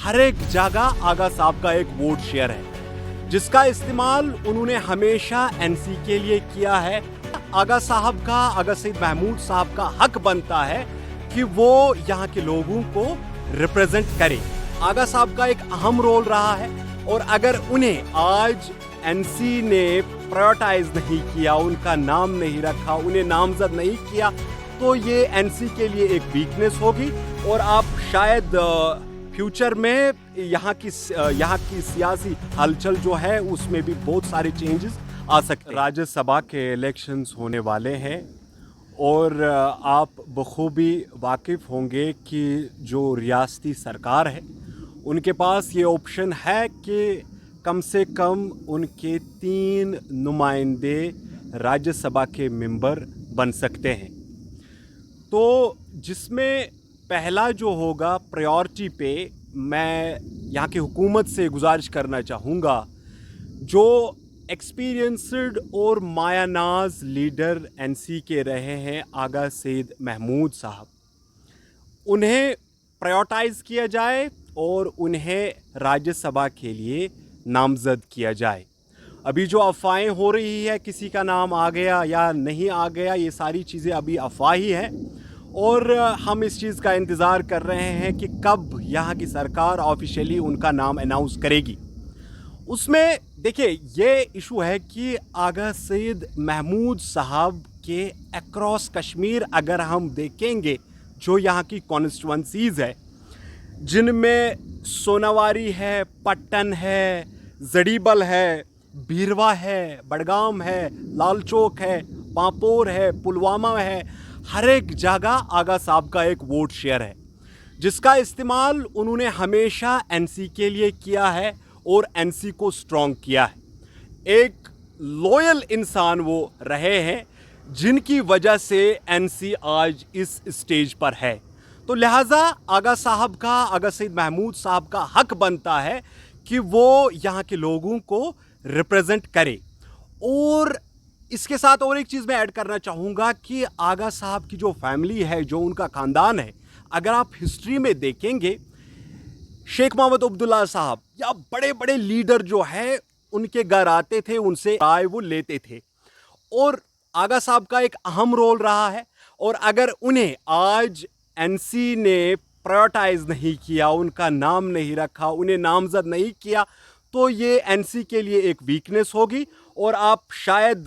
हर एक जगह आगा साहब का एक वोट शेयर है जिसका इस्तेमाल उन्होंने हमेशा एनसी के लिए किया है। आगा साहब का, आगा सईद महमूद साहब का हक बनता है कि वो यहाँ के लोगों को रिप्रेजेंट करे। आगा साहब का एक अहम रोल रहा है और अगर उन्हें आज एनसी ने प्रायोरिटाइज नहीं किया, उनका नाम नहीं रखा, उन्हें नामजद नहीं किया, तो ये एनसी के लिए एक वीकनेस होगी और आप शायद फ्यूचर में यहाँ की सियासी हलचल जो है उसमें भी बहुत सारे चेंजेस आ सकते हैं। राज्यसभा के इलेक्शंस होने वाले हैं और आप बखूबी वाकिफ़ होंगे कि जो रियासती सरकार है उनके पास ये ऑप्शन है कि कम से कम उनके 3 नुमाइंदे राज्यसभा के मेंबर बन सकते हैं। तो जिसमें पहला जो होगा प्रायोरिटी पे, मैं यहाँ की हुकूमत से गुजारिश करना चाहूँगा, जो एक्सपीरियंस्ड और मायानाज लीडर एनसी के रहे हैं आगा सईद महमूद साहब, उन्हें प्रायोरिटाइज किया जाए और उन्हें राज्यसभा के लिए नामजद किया जाए। अभी जो अफवाहें हो रही है किसी का नाम आ गया या नहीं आ गया, ये सारी चीज़ें अभी अफवाह ही है और हम इस चीज़ का इंतज़ार कर रहे हैं कि कब यहाँ की सरकार ऑफिशियली उनका नाम अनाउंस करेगी। उसमें देखिए ये इशू है कि आगा सईद महमूद साहब के अक्रॉस कश्मीर अगर हम देखेंगे, जो यहाँ की कॉन्स्टिट्यूंसीज़ है जिनमें सोनावारी है, पट्टन है, जड़ीबल है, बीरवा है, बड़गाम है, लाल चौक है, पापोर है, पुलवामा है, हर एक जगह आगा साहब का एक वोट शेयर है जिसका इस्तेमाल उन्होंने हमेशा एनसी के लिए किया है और एनसी को स्ट्रॉन्ग किया है। एक लॉयल इंसान वो रहे हैं जिनकी वजह से एनसी आज इस स्टेज पर है। तो लिहाजा आगा साहब का, आगा सईद महमूद साहब का हक बनता है कि वो यहाँ के लोगों को रिप्रेजेंट करे। और इसके साथ और एक चीज़ मैं ऐड करना चाहूँगा कि आगा साहब की जो फैमिली है, जो उनका ख़ानदान है, अगर आप हिस्ट्री में देखेंगे, शेख मोहम्मद अब्दुल्ला साहब या बड़े बड़े लीडर जो है उनके घर आते थे, उनसे राय वो लेते थे और आगा साहब का एक अहम रोल रहा है। और अगर उन्हें आज एनसी ने प्रायोरिटाइज नहीं किया, उनका नाम नहीं रखा, उन्हें नामजद नहीं किया, तो ये एनसी के लिए एक वीकनेस होगी और आप शायद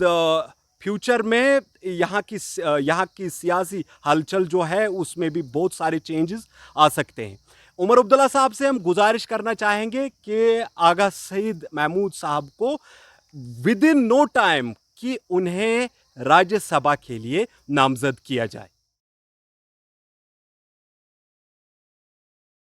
फ्यूचर में यहाँ की सियासी हलचल जो है उसमें भी बहुत सारे चेंजेस आ सकते हैं। उमर अब्दुल्ला साहब से हम गुजारिश करना चाहेंगे कि आगा सईद महमूद साहब को विद इन नो टाइम कि उन्हें राज्यसभा के लिए नामजद किया जाए।